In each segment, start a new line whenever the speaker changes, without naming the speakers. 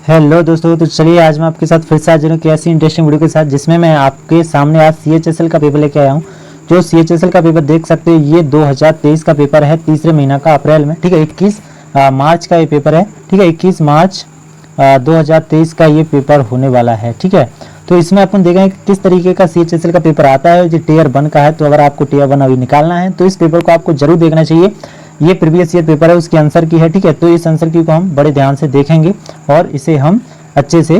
Hello दोस्तों, तो चलिए आज मैं आपके साथ फिर से हाजिर हूँ कि ऐसी इंटरेस्टिंग वीडियो के साथ जिसमें मैं आपके सामने आज CHSL का पेपर लेके आया हूँ। जो CHSL का पेपर देख सकते हो ये 2023 का पेपर है, तीसरे महीना का अप्रैल में, ठीक है। 21 मार्च का ये पेपर है, ठीक है। 21 मार्च 2023 का ये पेपर होने वाला है, ठीक है। तो इसमें अपन देखेंगे कि किस तरीके का CHSL का पेपर आता है। जो टियर 1 का है, तो अगर आपको टियर 1 अभी निकालना है तो इस पेपर को आपको जरूर देखना चाहिए। ये प्रीवियस ईयर पेपर है, उसकी आंसर की है, ठीक है। तो इस आंसर की को हम बड़े ध्यान से देखेंगे और इसे हम अच्छे से,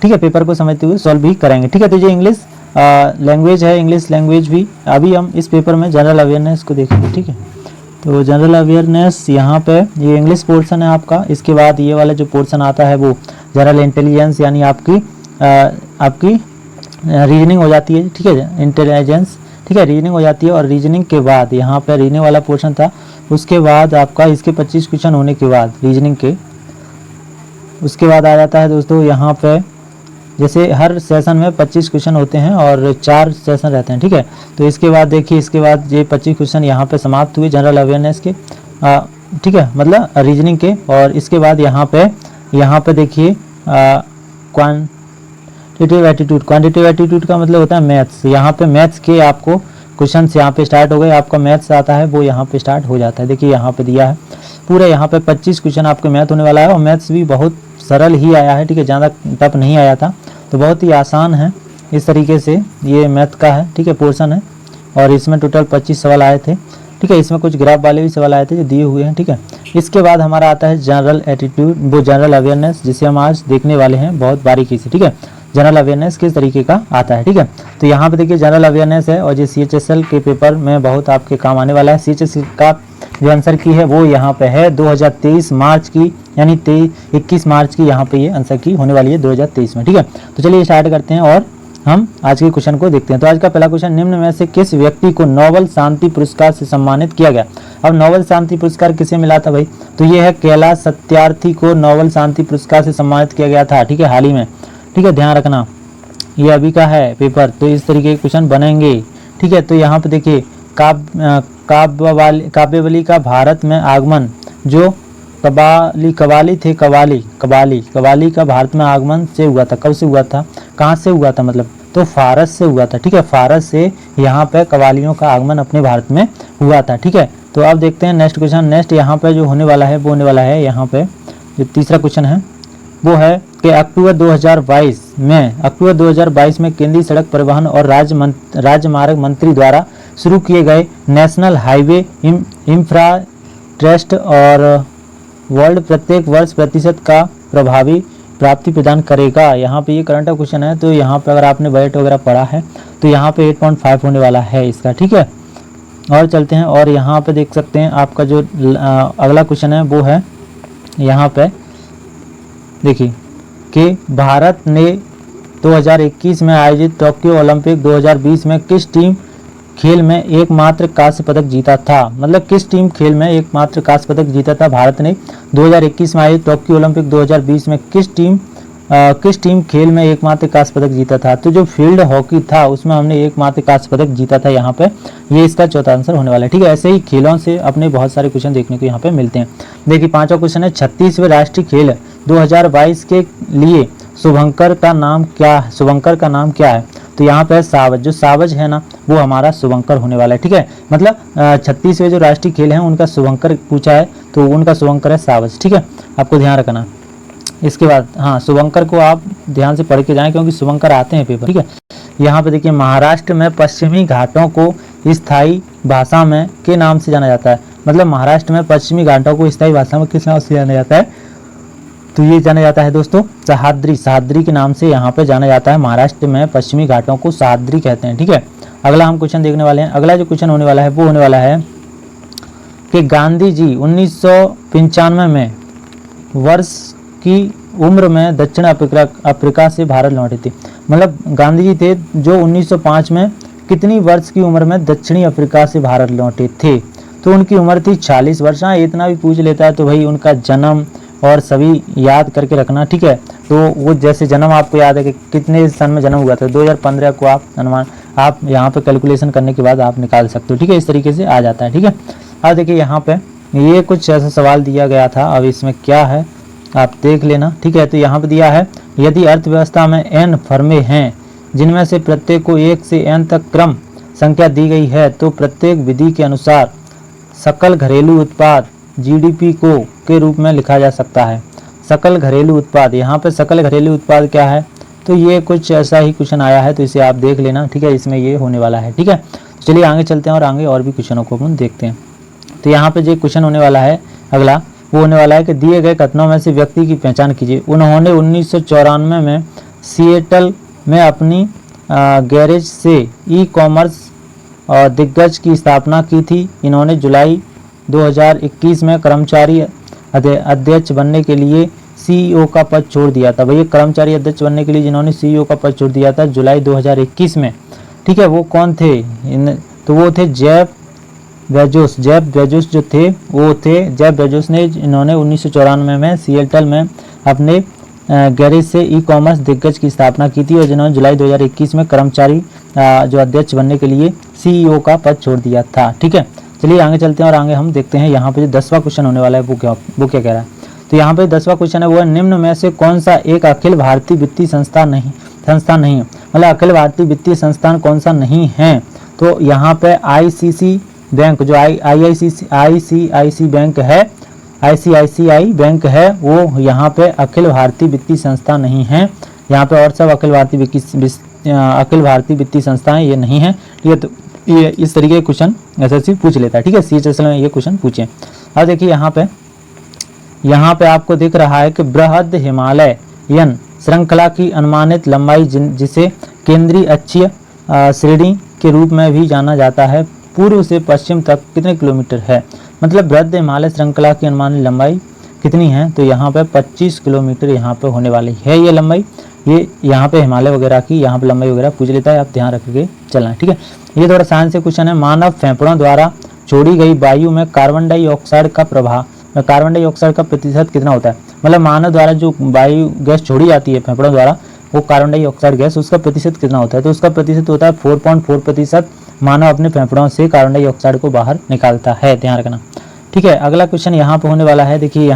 ठीक है, पेपर को समझते हुए सॉल्व भी करेंगे, ठीक है। तो जो इंग्लिश लैंग्वेज है, इंग्लिश लैंग्वेज भी अभी हम इस पेपर में जनरल अवेयरनेस को देखेंगे, ठीक है। तो जनरल अवेयरनेस यहाँ पे ये इंग्लिश पोर्शन है आपका। इसके बाद ये वाला जो पोर्शन आता है वो जनरल इंटेलिजेंस, यानी आपकी रीजनिंग हो जाती है, ठीक है। इंटेलिजेंस, ठीक है, रीजनिंग हो जाती है। और रीजनिंग के बाद यहाँ पे रीजनिंग वाला पोर्शन था, उसके बाद आपका इसके 25 क्वेश्चन होने के बाद रीजनिंग के, उसके बाद आ जाता है दोस्तों यहाँ पे, जैसे हर सेशन में 25 क्वेश्चन होते हैं और 4 सेशन रहते हैं, ठीक है। तो इसके बाद देखिए, इसके बाद ये 25 क्वेश्चन यहाँ पे समाप्त हुए जनरल अवेयरनेस के, ठीक है, मतलब रीजनिंग के। और इसके बाद यहाँ पे देखिए क्वांटिटेटिव एटीट्यूड का मतलब होता है मैथ्स। यहाँ पे मैथ्स के आपको क्वेश्चन यहाँ पे स्टार्ट हो गए। आपका मैथ्स आता है वो यहाँ पे स्टार्ट हो जाता है। देखिए यहाँ पे दिया है पूरा, यहाँ पे 25 क्वेश्चन आपके मैथ होने वाला है। और मैथ्स भी बहुत सरल ही आया है, ठीक है, ज़्यादा टफ नहीं आया था, तो बहुत ही आसान है। इस तरीके से ये मैथ का है, ठीक है, पोर्शन है। और इसमें टोटल 25 सवाल आए थे, ठीक है। इसमें कुछ ग्राफ वाले भी सवाल आए थे जो दिए हुए हैं, ठीक है। इसके बाद हमारा आता है जनरल एटीट्यूड, वो जनरल अवेयरनेस, जिसे हम आज देखने वाले हैं बहुत बारीकी से, ठीक है। जनरल अवेयरनेस किस तरीके का आता है, ठीक है। तो यहाँ पे देखिए जनरल अवेयरनेस है और ये CHSL के पेपर में बहुत आपके काम आने वाला है। CHSL का जो आंसर की है वो यहाँ पे है 2023 मार्च की, यानी 21 मार्च की यहाँ पे ये आंसर की होने वाली है 2023 में, ठीक है। तो चलिए स्टार्ट करते हैं और हम आज के क्वेश्चन को देखते हैं। तो आज का पहला क्वेश्चन, निम्न में से किस व्यक्ति को नोबेल शांति पुरस्कार से सम्मानित किया गया। अब नोबेल शांति पुरस्कार किसे मिला था भाई, तो ये है कैलाश सत्यार्थी को नोबेल शांति पुरस्कार से सम्मानित किया गया था, ठीक है, हाल ही में, ठीक है। ध्यान रखना ये अभी का है पेपर, तो इस तरीके के क्वेश्चन बनेंगे, ठीक है। तो यहाँ पे देखिए काव्यवली का भारत में आगमन, जो कबाली का भारत में आगमन से हुआ था, कब से हुआ था, कहाँ से हुआ था, मतलब तो फारस से हुआ था, ठीक है। फारस से यहाँ पे कबालियों का आगमन अपने भारत में हुआ था, ठीक है। तो अब देखते हैं नेक्स्ट क्वेश्चन। नेक्स्ट यहाँ पे जो होने वाला है वो होने वाला है, यहाँ पे जो तीसरा क्वेश्चन है वो है कि अक्टूबर 2022 में केंद्रीय सड़क परिवहन और राजमार्ग मंत्री द्वारा शुरू किए गए नेशनल हाईवे इंफ्रा ट्रस्ट और वर्ल्ड प्रत्येक वर्ष प्रतिशत का प्रभावी प्राप्ति प्रदान करेगा। यहाँ पे ये करंट क्वेश्चन है, तो यहाँ पे अगर आपने बजट वगैरह पढ़ा है तो यहाँ पे 8.5 होने वाला है इसका, ठीक है। और चलते हैं, और यहाँ पे देख सकते हैं आपका जो अगला क्वेश्चन है वो है, यहाँ पे देखिए कि भारत ने 2021 में आयोजित टोक्यो ओलंपिक 2020 में किस टीम खेल में एकमात्र कांस्य पदक जीता था। मतलब किस टीम खेल में एकमात्र कांस्य पदक जीता था भारत ने 2021 में आयोजित टोक्यो ओलंपिक 2020 में किस टीम खेल में एकमात्र कांस्य पदक जीता था। तो जो फील्ड हॉकी था उसमें हमने एकमात्र कांस्य पदक जीता था यहाँ पे, ये इसका चौथा आंसर होने वाला है, ठीक है। ऐसे ही खेलों से अपने बहुत सारे क्वेश्चन देखने को यहाँ पे मिलते हैं। देखिए पांचवा क्वेश्चन है, 36वें राष्ट्रीय खेल 2022 के लिए शुभंकर का नाम क्या है। तो यहाँ पे सावज, जो सावज है ना वो हमारा शुभंकर होने वाला है, ठीक है। मतलब 36वें जो राष्ट्रीय खेल हैं उनका शुभंकर पूछा है, तो उनका शुभंकर है सावज, ठीक है, आपको ध्यान रखना। इसके बाद हाँ, शुभंकर को आप ध्यान से पढ़ के जाएं क्योंकि शुभंकर आते हैं पेपर, ठीक है। यहाँ पे देखिए महाराष्ट्र में पश्चिमी घाटों को स्थायी भाषा में के नाम से जाना जाता है। मतलब महाराष्ट्र में पश्चिमी घाटों को स्थायी भाषा में किस नाम से जाना जाता है, तो ये जाना जाता है दोस्तों सह्याद्री के नाम से यहाँ पे जाना जाता है। महाराष्ट्र में पश्चिमी घाटों को सह्याद्री कहते हैं, ठीक है। अगला हम क्वेश्चन देखने वाले हैं। अगला जो क्वेश्चन होने वाला है वो होने वाला है कि गांधी जी 1995 में वर्ष की उम्र में दक्षिण अफ्रीका से भारत लौटे थे। मतलब गांधी जी थे जो 1905 में कितनी वर्ष की उम्र में दक्षिणी अफ्रीका से भारत लौटे थे, तो उनकी उम्र थी 40 वर्ष। हाँ, इतना भी पूछ लेता है तो भाई उनका जन्म और सभी याद करके रखना, ठीक है। तो वो जैसे जन्म आपको याद है कि कितने सन में जन्म हुआ था, 2015 को आप अनुमान आप यहाँ पे कैलकुलेशन करने के बाद आप निकाल सकते हो, ठीक है। इस तरीके से आ जाता है, ठीक है। अब देखिए यहाँ पे ये कुछ ऐसा सवाल दिया गया था, अब इसमें क्या है आप देख लेना, ठीक है। तो यहाँ पे दिया है यदि अर्थव्यवस्था में n फर्में हैं जिनमें से प्रत्येक को 1 से n तक क्रम संख्या दी गई है तो प्रत्येक विधि के अनुसार सकल घरेलू उत्पाद जीडीपी को के रूप में लिखा जा सकता है। सकल घरेलू उत्पाद, यहाँ पे सकल घरेलू उत्पाद क्या है, तो ये कुछ ऐसा ही क्वेश्चन आया है, तो इसे आप देख लेना, ठीक है। इसमें ये होने वाला है, ठीक है। तो चलिए आगे चलते हैं और आगे और भी क्वेश्चनों को हम देखते हैं। तो यहाँ पे जो क्वेश्चन होने वाला है अगला, वो होने वाला है कि दिए गए कथनों में से व्यक्ति की पहचान कीजिए। उन्होंने 1994 में सिएटल में अपनी गैरेज से ई कॉमर्स दिग्गज की स्थापना की थी। इन्होंने जुलाई 2021 में कर्मचारी अध्यक्ष बनने के लिए सीईओ का पद छोड़ दिया था। भैया कर्मचारी अध्यक्ष बनने के लिए जिन्होंने सीईओ का पद छोड़ दिया था जुलाई 2021 में, ठीक है, वो कौन थे? तो वो थे जेफ बेजोस। जेफ बेजोस जो थे वो थे जेफ बेजोस ने, इन्होंने 1994 में सिएटल में अपने गैरेज से ई कॉमर्स दिग्गज की स्थापना की थी और जिन्होंने जुलाई 2021 में कर्मचारी जो अध्यक्ष बनने के लिए सीईओ का पद छोड़ दिया था, ठीक है। चलिए आगे चलते हैं और आगे हम देखते हैं यहाँ पे जो 10वां क्वेश्चन होने वाला है वो क्या कह रहा है। तो यहाँ पे 10वां क्वेश्चन है वो है निम्न में से कौन सा एक अखिल भारतीय वित्तीय संस्थान नहीं है, मतलब अखिल भारतीय वित्तीय संस्थान कौन सा नहीं है। तो यहाँ पे आईसीसी बैंक जो आईसीआईसी बैंक है, आईसीआईसीआई बैंक है, वो यहाँ पे अखिल भारतीय वित्तीय संस्था नहीं है। यहाँ पे और सब अखिल भारतीय वित्तीय संस्थाएं ये नहीं है, ठीक है। तो ये इस तरीके के क्वेश्चन एसएससी पूछ लेता है, ठीक है। सीएचएसएल में ये क्वेश्चन पूछे। अब देखिए यहाँ पे आपको दिख रहा है कि बृहद हिमालयन श्रृंखला की अनुमानित लंबाई जिसे केंद्रीय अक्षीय श्रेणी के रूप में भी जाना जाता है, पूर्व से पश्चिम तक कितने किलोमीटर है? मतलब बृहद हिमालय श्रृंखला की अनुमानित लंबाई कितनी है? तो यहाँ पे 25 किलोमीटर यहाँ पे होने वाली है ये लंबाई। ये यहाँ पे हिमालय वगैरह की यहाँ पे लंबाई वगैरह पूछ लेता है, आप ध्यान रखके चलना, ठीक है। ये थोड़ा साइंस से क्वेश्चन है। मानव फेफड़ों द्वारा छोड़ी गई वायु में कार्बन डाइऑक्साइड का प्रतिशत कितना होता है? मतलब मानव द्वारा जो वायु गैस छोड़ी जाती है फेफड़ों द्वारा, वो कार्बन डाइऑक्साइड गैस, उसका प्रतिशत कितना होता है? तो उसका प्रतिशत होता है 4.4%। मानव अपने फेफड़ों से कार्बन डाइऑक्साइड को बाहर निकालता है, ध्यान रखना, ठीक है। अगला क्वेश्चन यहाँ पे होने वाला है, देखिए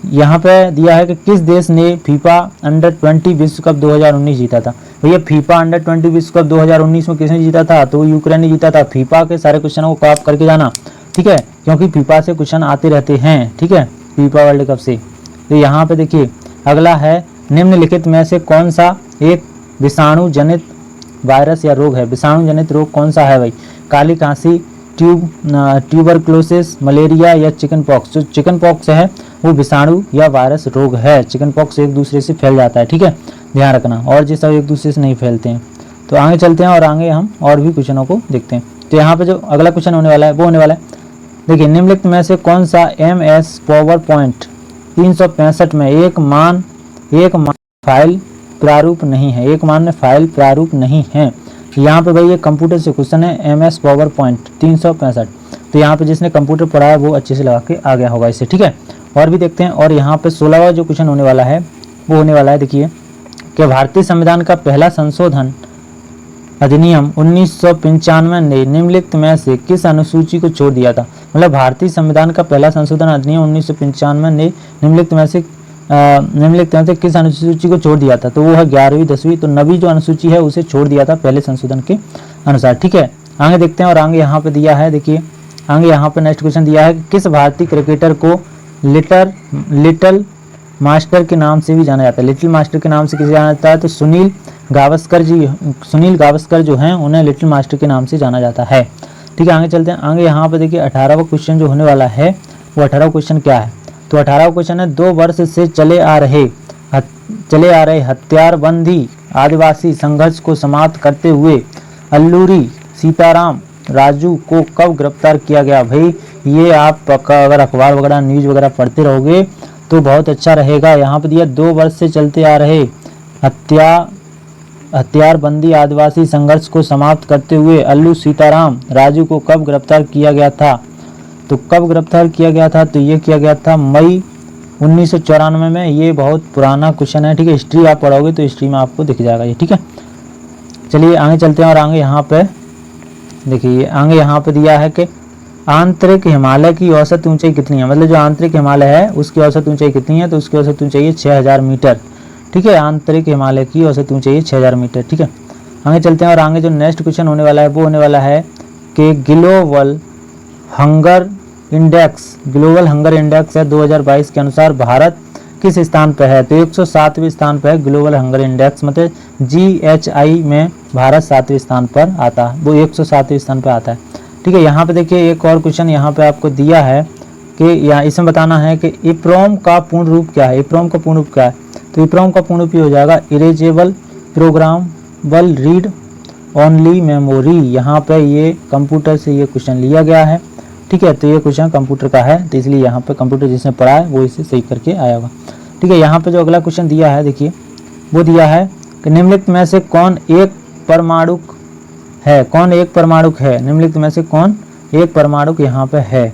यहाँ पे दिया है कि किस देश ने फीफा अंडर-20 विश्व कप 2019 जीता था। भैया फीफा अंडर-20 विश्व कप 2019 में किसने जीता था? तो यूक्रेन ने जीता था। फीफा के सारे क्वेश्चनों को आप करके जाना, ठीक है, क्योंकि फीफा से क्वेश्चन आते रहते हैं, ठीक है, फीफा वर्ल्ड कप से। तो यहाँ पे देखिए अगला है निम्नलिखित में से कौन सा एक विषाणु जनित वायरस या रोग है? विषाणु जनित रोग कौन सा है भाई? काली खांसी, ट्यूबरक्लोसिस, मलेरिया या चिकन पॉक्स? जो चिकन पॉक्स है वो विषाणु या वायरस रोग है। चिकन पॉक्स एक दूसरे से फैल जाता है, ठीक है, ध्यान रखना, और ये सब एक दूसरे से नहीं फैलते हैं। तो आगे चलते हैं और आगे हम और भी क्वेश्चनों को देखते हैं। तो यहाँ पे जो अगला क्वेश्चन होने वाला है वो होने वाला है, देखिए निम्नलिखित में से कौन सा MS PowerPoint 365 में एक मान फाइल प्रारूप नहीं है? एक मान में फाइल प्रारूप नहीं है। यहाँ पे भाई ये कंप्यूटर से क्वेश्चन है, MS PowerPoint 365। तो यहाँ पे जिसने कंप्यूटर पढ़ा है वो अच्छे से लगा के आ गया होगा इसे, ठीक है। और भी देखते हैं, और यहाँ पे 16वां जो क्वेश्चन होने वाला है वो होने वाला है, देखिए कि भारतीय संविधान का पहला संशोधन अधिनियम 1995 ने निम्नलिखित में से किस अनुसूची को छोड़ दिया था? मतलब भारतीय संविधान का पहला संशोधन अधिनियम 1995 ने निम्नलिखित में से किस अनुसूची को छोड़ दिया था? तो वो है 11वीं 10वीं। तो 9वीं जो अनुसूची है उसे छोड़ दिया था पहले संशोधन के अनुसार, ठीक है। आगे देखते हैं, और आगे यहाँ पे दिया है, देखिए आगे यहाँ पे नेक्स्ट क्वेश्चन दिया है कि किस भारतीय क्रिकेटर को लिटिल मास्टर के नाम से भी जाना जाता है? लिटिल मास्टर के नाम से किसे जाना जाता है? तो सुनील गावस्कर जो हैं उन्हें लिटिल मास्टर के नाम से जाना जाता है, ठीक है। आगे चलते हैं, आगे यहाँ पे देखिए 18वां क्वेश्चन जो होने वाला है वो 18वां क्वेश्चन क्या है? तो 18वां क्वेश्चन है 2 वर्ष से चले आ रहे हथियारबंदी आदिवासी संघर्ष को समाप्त करते हुए अल्लूरी सीताराम राजू को कब गिरफ्तार किया गया? भाई ये आप अगर अखबार वगैरह न्यूज वगैरह पढ़ते रहोगे तो बहुत अच्छा रहेगा। यहाँ पे दिया 2 वर्ष से चलते आ रहे हथियारबंदी आदिवासी संघर्ष को समाप्त करते हुए अल्लू सीताराम राजू को कब गिरफ्तार किया गया था? तो कब गिरफ्तार किया गया था? तो ये किया गया था मई 1994 में। ये बहुत पुराना क्वेश्चन है, ठीक है। हिस्ट्री आप पढ़ोगे तो हिस्ट्री में आपको दिख जाएगा ये, ठीक है। चलिए आगे चलते हैं, और आगे यहाँ पे देखिए आगे यहाँ पे दिया है कि आंतरिक हिमालय की औसत ऊंचाई कितनी है, मतलब जो आंतरिक हिमालय है उसकी औसत ऊंचाई कितनी है, तो उसकी औसत ऊंचाई है 6000 मीटर। ठीक है, आंतरिक हिमालय की औसत ऊंचाई है 6000 मीटर। ठीक है, आगे चलते हैं और आगे जो नेक्स्ट क्वेश्चन होने वाला है वो होने वाला है कि ग्लोबल हंगर इंडेक्स है 2022 के अनुसार भारत किस स्थान पर है, तो 107वें स्थान पर है ग्लोबल हंगर इंडेक्स, मतलब GHI में भारत 7वें स्थान पर आता है, वो 107वें स्थान पर आता है। ठीक है, यहाँ पे देखिए एक और क्वेश्चन यहाँ पे आपको दिया है कि यहाँ इसमें बताना है कि इप्रोम का पूर्ण रूप क्या है, इप्रोम का पूर्ण रूप क्या है, तो इप्रोम का पूर्ण रूप हो जाएगा erasable programmable read only memory. यहाँ पे ये कंप्यूटर से ये क्वेश्चन लिया गया है। ठीक है, तो ये क्वेश्चन कंप्यूटर का है, तो इसलिए यहाँ पे कंप्यूटर जिसने पढ़ा है वो इसे सही करके आया होगा। ठीक है, यहाँ पे जो अगला क्वेश्चन दिया है देखिए वो दिया है कि निम्नलिखित में से कौन एक परमाणुक है, कौन एक परमाणुक है, निम्नलिखित में से कौन एक परमाणुक यहाँ पे है।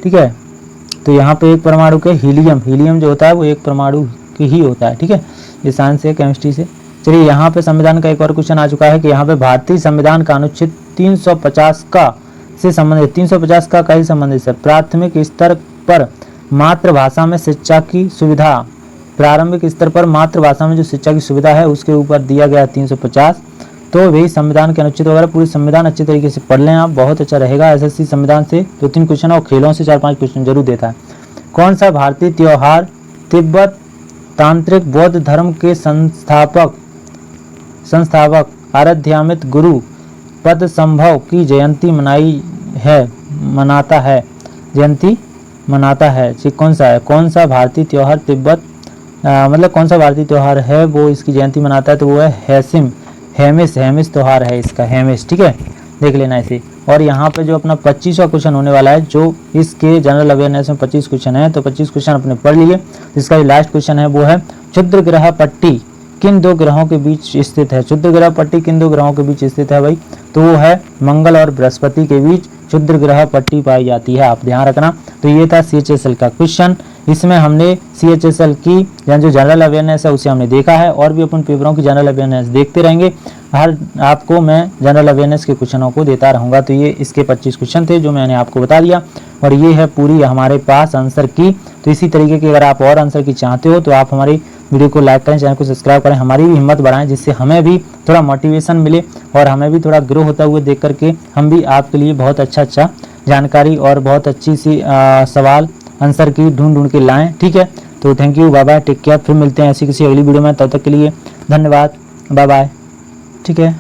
ठीक है, तो यहाँ पे एक परमाणुक है हीलियम, हीलियम जो होता है वो एक परमाणु ही होता है। ठीक है, ये साइंस से केमिस्ट्री से। चलिए यहाँ पे संविधान का एक और क्वेश्चन आ चुका है कि यहाँ पे भारतीय संविधान का अनुच्छेद 350 का से संबंधित 350 का ही संबंधित है प्राथमिक स्तर पर मातृभाषा में शिक्षा की सुविधा, प्रारंभिक स्तर पर मातृभाषा में जो शिक्षा की सुविधा है उसके ऊपर दिया गया 350। तो वही संविधान के अनुच्छेद वगैरह पूरी संविधान अच्छे तरीके से पढ़ लें आप, बहुत अच्छा रहेगा। SSC संविधान से 2-3 क्वेश्चन और खेलों से 4-5 क्वेश्चन जरूर देता है। कौन सा भारतीय त्योहार तिब्बत तांत्रिक बौद्ध धर्म के संस्थापक आराध्यामित गुरु पद्मसंभव की जयंती मनाता है जी, कौन सा है, कौन सा भारतीय त्योहार तिब्बत मतलब कौन सा भारतीय त्योहार है वो इसकी जयंती मनाता है, तो वो है हेमिस त्योहार है इसका, हेमिस। ठीक है, देख लेना इसे। और यहाँ पे जो अपना 25वां क्वेश्चन होने वाला है, जो इसके जनरल अवेयरनेस में 25 क्वेश्चन है, तो 25 क्वेश्चन अपने पढ़ लिए। इसका लास्ट क्वेश्चन है वो है क्षुद्र ग्रह पट्टी किन दो ग्रहों के बीच स्थित है, क्षुद्र ग्रह पट्टी किन दो ग्रहों के बीच स्थित है भाई, तो वो है मंगल और बृहस्पति के बीच क्षुद्र ग्रह पट्टी पाई जाती है, आप ध्यान रखना। तो ये था CHSL का क्वेश्चन। इसमें हमने CHSL की जो जनरल अवेयरनेस है उसे हमने देखा है, और भी अपन पेपरों की जनरल अवेयरनेस देखते रहेंगे। हर आपको मैं जनरल अवेयरनेस के क्वेश्चनों को देता रहूँगा। तो ये इसके 25 क्वेश्चन थे जो मैंने आपको बता दिया, और ये है पूरी हमारे पास आंसर की। तो इसी तरीके की अगर आप और आंसर की चाहते हो तो आप हमारी वीडियो को लाइक करें, चैनल को सब्सक्राइब करें, हमारी भी हिम्मत बढ़ाएं, जिससे हमें भी थोड़ा मोटिवेशन मिले और हमें भी थोड़ा ग्रो होता हुआ देख करके हम भी आपके लिए बहुत अच्छा जानकारी और बहुत अच्छी सी सवाल आंसर की ढूंढ के लाएं। ठीक है, तो thank you, bye bye, take care. फिर मिलते हैं ऐसी किसी अगली वीडियो में, तब तक के लिए धन्यवाद, बाय बाय। ठीक है।